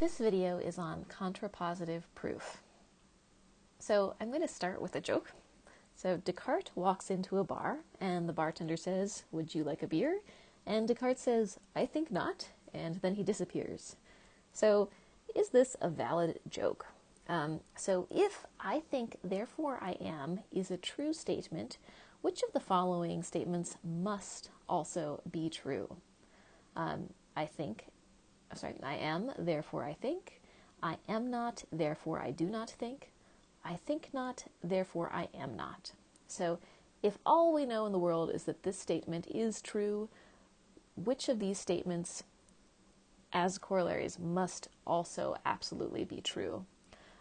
This video is on contrapositive proof. So I'm going to start with a joke. So Descartes walks into a bar and the bartender says, "Would you like a beer?" And Descartes says, "I think not," and then he disappears. So is this a valid joke? So if "I think, therefore I am" is a true statement, which of the following statements must also be true? I am, therefore I think. I am not, therefore I do not think. I think not, therefore I am not. So if all we know in the world is that this statement is true, which of these statements as corollaries must also absolutely be true?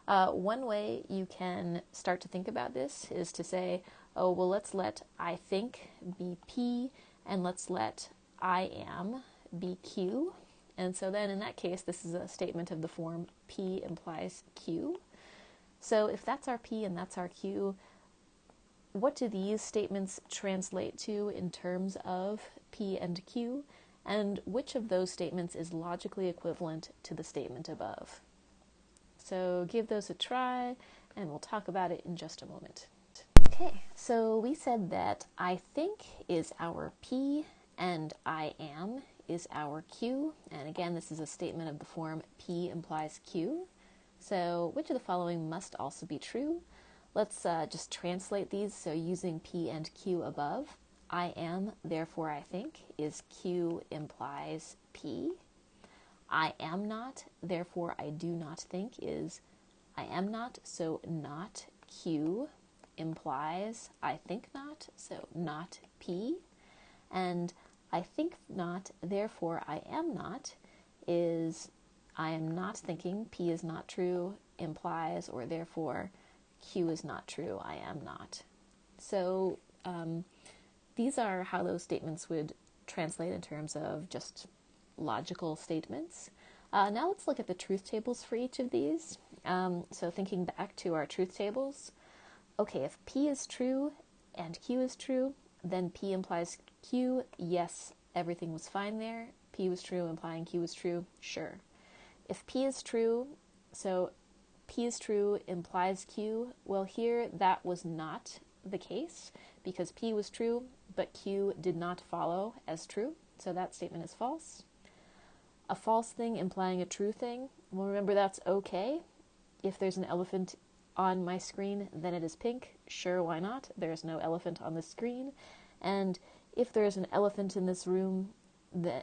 One way you can start to think about this is to say, oh, well, let's let I think be P, and let's let I am be Q. And so then in that case, this is a statement of the form P implies Q. So if that's our P and that's our Q, what do these statements translate to in terms of P and Q? And which of those statements is logically equivalent to the statement above? So give those a try, and we'll talk about it in just a moment. Okay, so we said that I think is our P and I am is our Q. And again, this is a statement of the form P implies Q. So which of the following must also be true? Let's just translate these. So using P and Q above, I am, therefore I think, is Q implies P. I am not, therefore I do not think is I am not, so not Q implies I think not, so not P. And I think not, therefore I am not is I am not thinking, P is not true, implies, or therefore Q is not true, I am not. So these are how those statements would translate in terms of just logical statements. Now let's look at the truth tables for each of these. So thinking back to our truth tables, okay, if P is true and Q is true, then P implies Q, yes, everything was fine there. P was true, implying Q was true, sure. If P is true, so P is true implies Q, well here that was not the case because P was true, but Q did not follow as true, so that statement is false. A false thing implying a true thing, well remember that's okay. If there's an elephant on my screen, then it is pink. Sure, why not? There's no elephant on the screen. And if there's an elephant in this room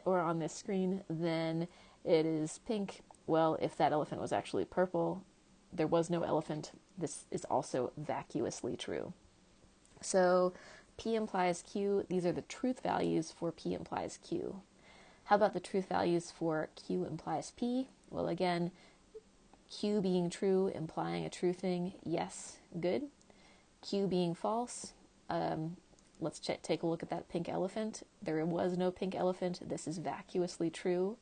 or on this screen, then it is pink. Well, if that elephant was actually purple, there was no elephant. This is also vacuously true. So P implies Q. These are the truth values for P implies Q. How about the truth values for Q implies P? Well, again, Q being true, implying a true thing, yes, good. Q being false, let's take a look at that pink elephant. There was no pink elephant. This is vacuously true.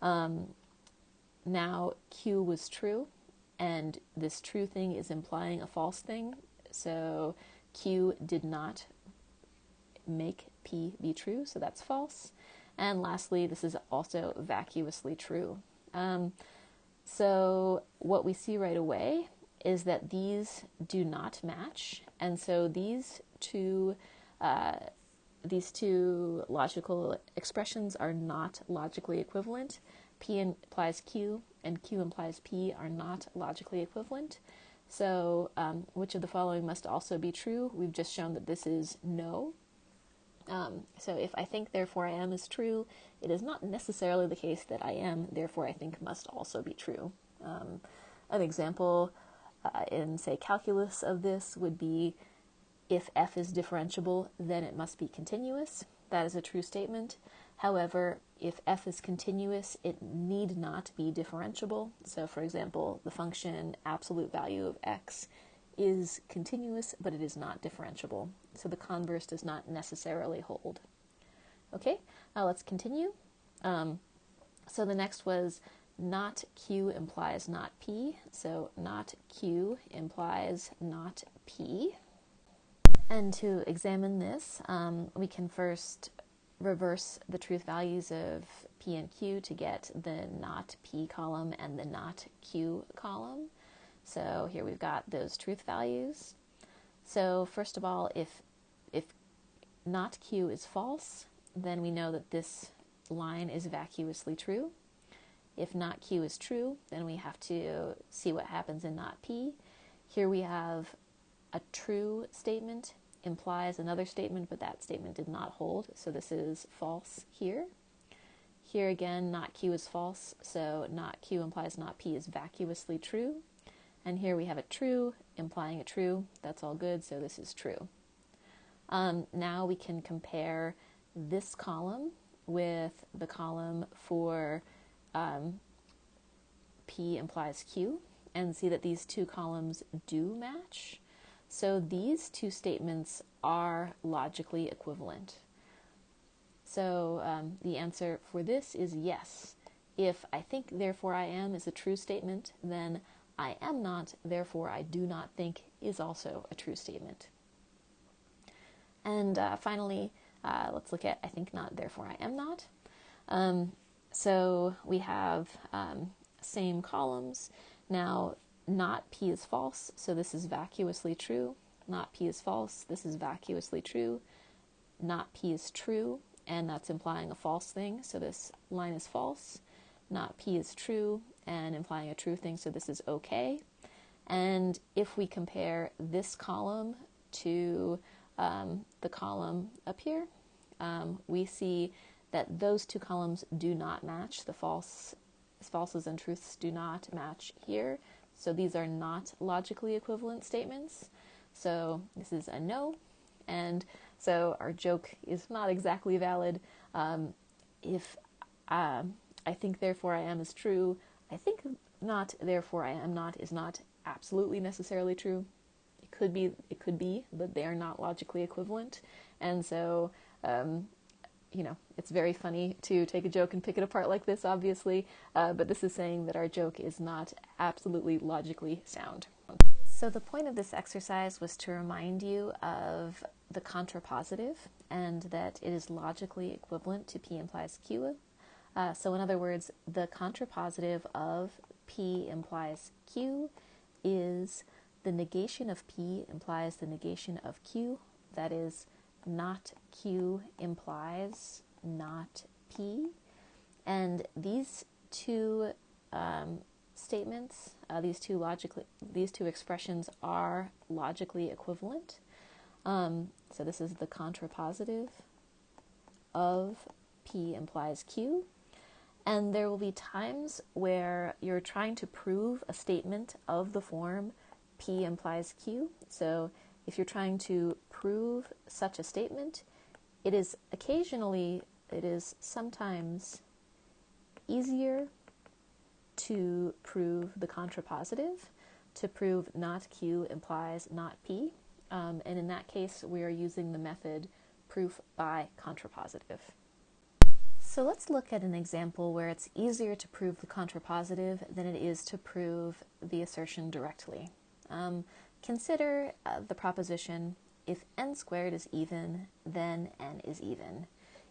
Now Q was true, and this true thing is implying a false thing. So Q did not make P be true, so that's false. And lastly, this is also vacuously true. So what we see right away is that these do not match, and so these two logical expressions are not logically equivalent. P implies Q and Q implies P are not logically equivalent. So which of the following must also be true? We've just shown that this is no. So if I think, therefore I am is true, it is not necessarily the case that I am, therefore I think must also be true. An example in, say, calculus of this would be if f is differentiable, then it must be continuous. That is a true statement. However, if f is continuous, it need not be differentiable. So, for example, the function absolute value of x is continuous, but it is not differentiable. So the converse does not necessarily hold. Okay, now let's continue. So the next was not Q implies not P. So not Q implies not P. And to examine this, we can first reverse the truth values of P and Q to get the not P column and the not Q column. So here we've got those truth values. So first of all, if not Q is false, then we know that this line is vacuously true. If not Q is true, then we have to see what happens in not P. Here we have a true statement implies another statement, but that statement did not hold, so this is false here. Here again, not Q is false, so not Q implies not P is vacuously true. And here we have a true implying a true. That's all good, so this is true. Now we can compare this column with the column for P implies Q and see that these two columns do match. So these two statements are logically equivalent. So the answer for this is yes. If I think, therefore I am is a true statement, then I am not, therefore I do not think is also a true statement. And finally, let's look at I think not, therefore I am not. So we have same columns. Now, not P is false, so this is vacuously true. Not P is false, this is vacuously true. Not P is true, and that's implying a false thing, so this line is false. Not P is true, and implying a true thing, so this is okay. And if we compare this column to the column up here, we see that those two columns do not match. The falses and truths do not match here. So these are not logically equivalent statements. So this is a no. And so our joke is not exactly valid. If I think, therefore I am is true, I think not, therefore I am not is not absolutely necessarily true. It could be, but they are not logically equivalent. And so, it's very funny to take a joke and pick it apart like this, obviously, but this is saying that our joke is not absolutely logically sound. So the point of this exercise was to remind you of the contrapositive and that it is logically equivalent to P implies Q. So in other words, the contrapositive of P implies Q is the negation of P implies the negation of Q. That is, not Q implies not P. And these two statements, these two expressions are logically equivalent. So this is the contrapositive of P implies Q. And there will be times where you're trying to prove a statement of the form P implies Q. So if you're trying to prove such a statement, it is sometimes easier to prove the contrapositive, to prove not Q implies not P. And in that case, we are using the method proof by contrapositive. So let's look at an example where it's easier to prove the contrapositive than it is to prove the assertion directly. Consider the proposition, if n squared is even, then n is even.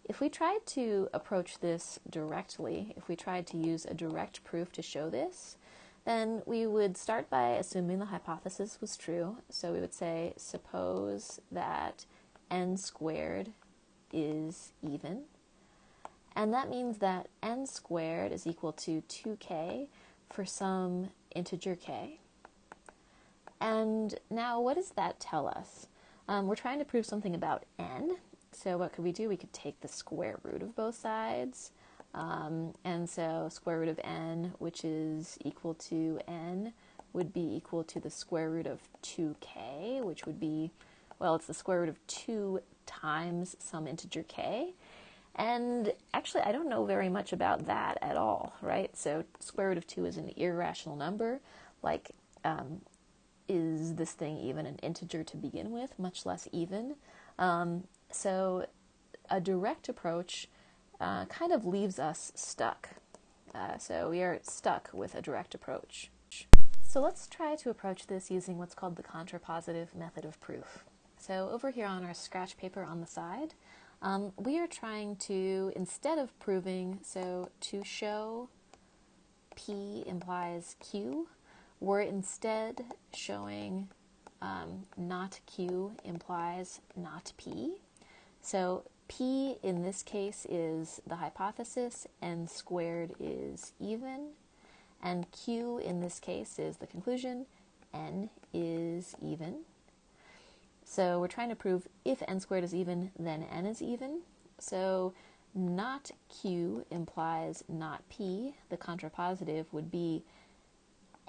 If we tried to approach this directly, if we tried to use a direct proof to show this, then we would start by assuming the hypothesis was true. So we would say, suppose that n squared is even. And that means that n squared is equal to 2k for some integer k. And now what does that tell us? We're trying to prove something about n. So what could we do? We could take the square root of both sides. And so square root of n, which is equal to n, would be equal to the square root of 2k, which would be, well, it's the square root of 2 times some integer k. And actually, I don't know very much about that at all, right? So square root of 2 is an irrational number. Like, is this thing even an integer to begin with, much less even? So a direct approach kind of leaves us stuck. So we are stuck with a direct approach. So let's try to approach this using what's called the contrapositive method of proof. So over here on our scratch paper on the side, We are trying to, instead of proving, so to show P implies Q, we're instead showing not Q implies not P. So P in this case is the hypothesis, n squared is even, and Q in this case is the conclusion, n is even. So we're trying to prove if n squared is even, then n is even. So not Q implies not P. The contrapositive would be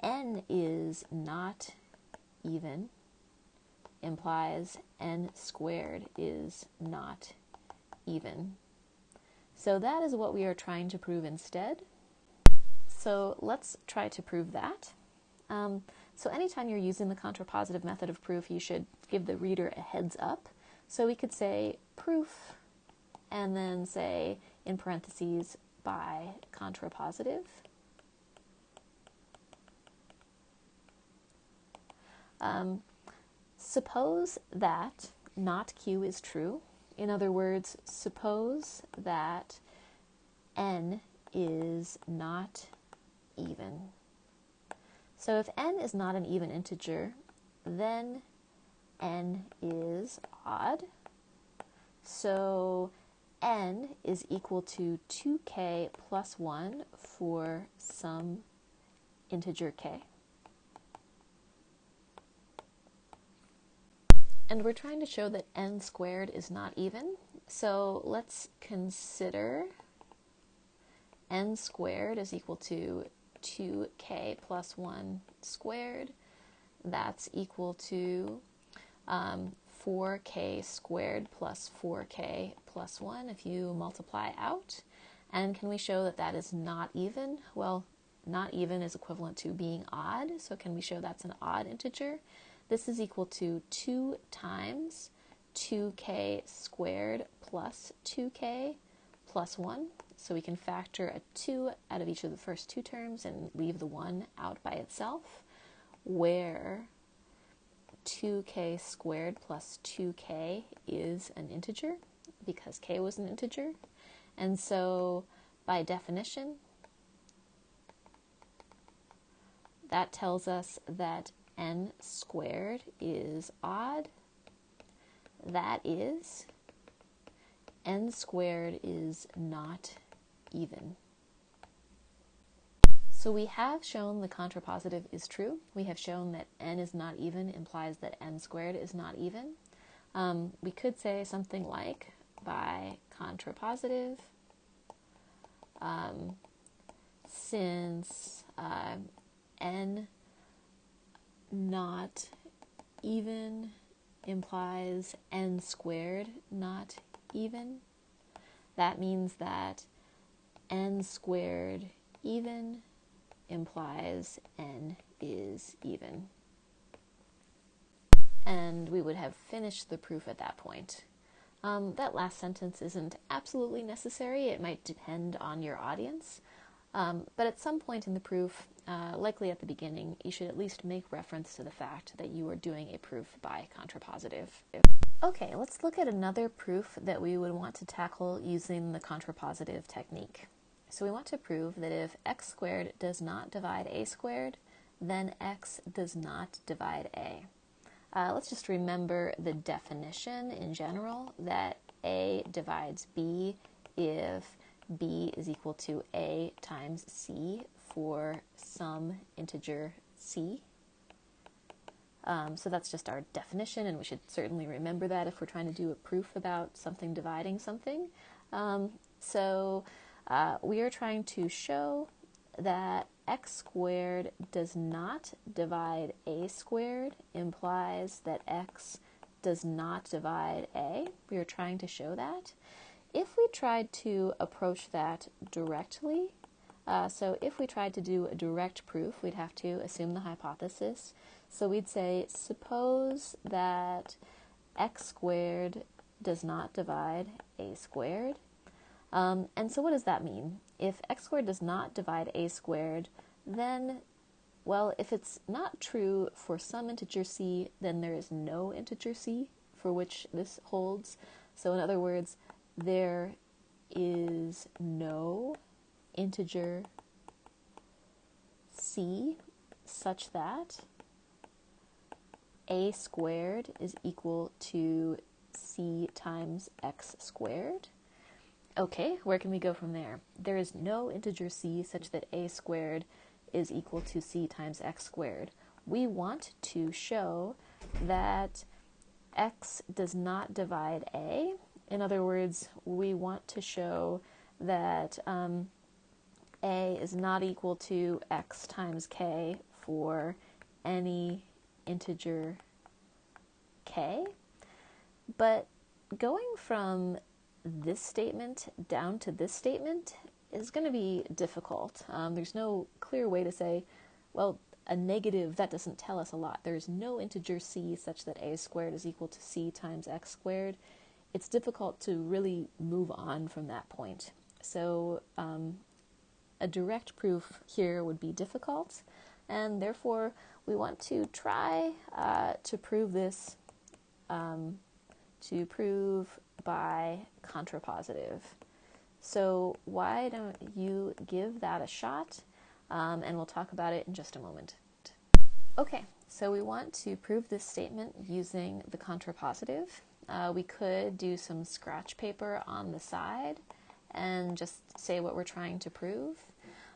n is not even implies n squared is not even. So that is what we are trying to prove instead. So let's try to prove that. So anytime you're using the contrapositive method of proof, you should give the reader a heads up. So we could say proof, and then say in parentheses by contrapositive. Suppose that not Q is true. In other words, suppose that n is not even. So if n is not an even integer, then n is odd. So n is equal to 2k plus 1 for some integer k. And we're trying to show that n squared is not even. So let's consider n squared is equal to 2k plus 1 squared. That's equal to 4k squared plus 4k plus 1 if you multiply out. And can we show that that is not even? Well, not even is equivalent to being odd, so can we show that's an odd integer? This is equal to 2 times 2k squared plus 2k plus 1. So we can factor a 2 out of each of the first two terms and leave the 1 out by itself, where 2k squared plus 2k is an integer because k was an integer. And so by definition, that tells us that n squared is odd. That is, n squared is not even. So we have shown the contrapositive is true. We have shown that n is not even implies that n squared is not even. We could say something like, by contrapositive, since n not even implies n squared not even, that means that n squared even implies n is even. And we would have finished the proof at that point. That last sentence isn't absolutely necessary. It might depend on your audience. But at some point in the proof, likely at the beginning, you should at least make reference to the fact that you are doing a proof by contrapositive. Okay, let's look at another proof that we would want to tackle using the contrapositive technique. So we want to prove that if x squared does not divide a squared, then x does not divide a. Let's just remember the definition in general, that a divides b if b is equal to a times c for some integer c. So that's just our definition, and we should certainly remember that if we're trying to do a proof about something dividing something. We are trying to show that x squared does not divide a squared implies that x does not divide a. We are trying to show that. If we tried to approach that directly, so if we tried to do a direct proof, we'd have to assume the hypothesis. So we'd say, suppose that x squared does not divide a squared. And so what does that mean? If x squared does not divide a squared, then, well, if it's not true for some integer c, then there is no integer c for which this holds. So in other words, there is no integer c such that a squared is equal to c times x squared. Okay, where can we go from there? There is no integer c such that a squared is equal to c times x squared. We want to show that x does not divide a. In other words, we want to show that a is not equal to x times k for any integer k. But going from this statement down to this statement is going to be difficult. There's no clear way to say, well, a negative, that doesn't tell us a lot. There's no integer c such that a squared is equal to c times x squared. It's difficult to really move on from that point. So a direct proof here would be difficult, and therefore we want to try to prove this, to prove by contrapositive. So why don't you give that a shot, and we'll talk about it in just a moment. Okay, so we want to prove this statement using the contrapositive. We could do some scratch paper on the side and just say what we're trying to prove.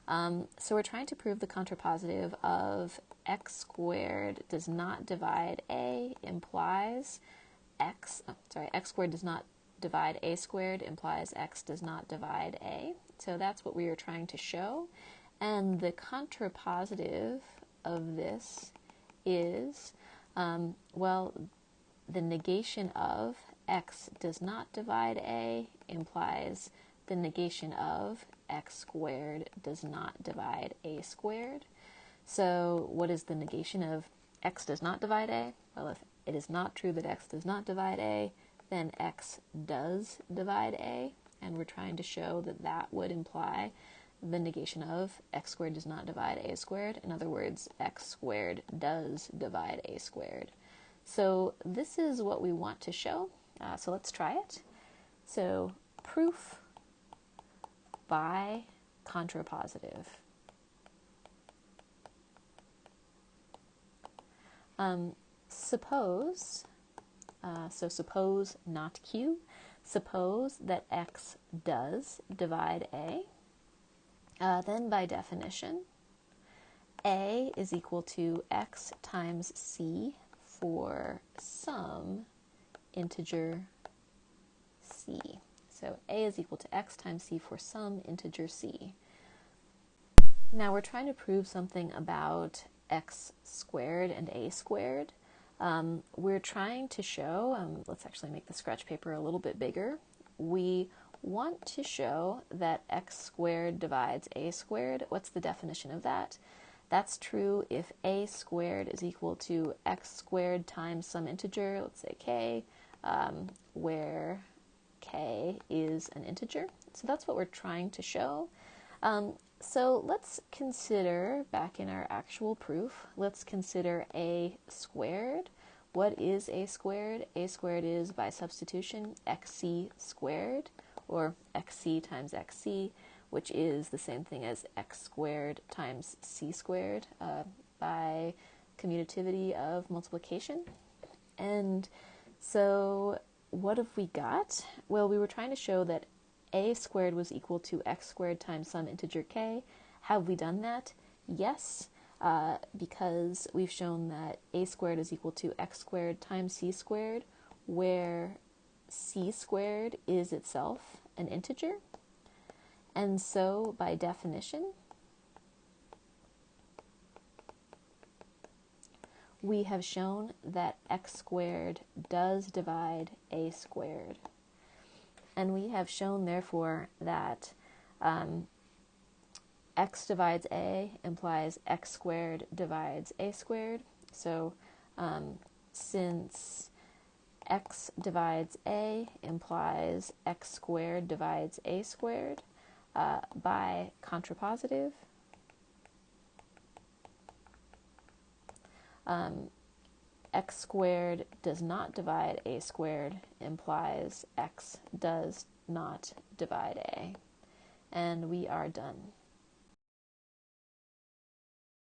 So we're trying to prove the contrapositive of x squared does not divide a implies x squared does not divide a squared implies x does not divide a. So that's what we are trying to show. And the contrapositive of this is, the negation of x does not divide a implies the negation of x squared does not divide a squared. So what is the negation of x does not divide a? Well, if it is not true that x does not divide a, then x does divide a, and we're trying to show that that would imply the negation of x squared does not divide a squared. In other words, x squared does divide a squared. So this is what we want to show. So let's try it. So proof by contrapositive. Suppose not Q, suppose that x does divide a, then by definition, a is equal to x times c for some integer c. So a is equal to x times c for some integer c. Now we're trying to prove something about x squared and a squared. We're trying to show, let's actually make the scratch paper a little bit bigger. We want to show that x squared divides a squared. What's the definition of that? That's true if a squared is equal to x squared times some integer, let's say k, where k is an integer. So that's what we're trying to show. So let's consider, back in our actual proof, let's consider a squared. What is a squared? A squared is, by substitution, xc squared, or xc times xc, which is the same thing as x squared times c squared by commutativity of multiplication. And so what have we got? Well, we were trying to show that a squared was equal to x squared times some integer k. Have we done that? Yes, because we've shown that a squared is equal to x squared times c squared, where c squared is itself an integer. And so, by definition, we have shown that x squared does divide a squared. And we have shown, therefore, that x divides a implies x squared divides a squared. So since x divides a implies x squared divides a squared, by contrapositive, x squared does not divide a squared implies x does not divide A. And we are done.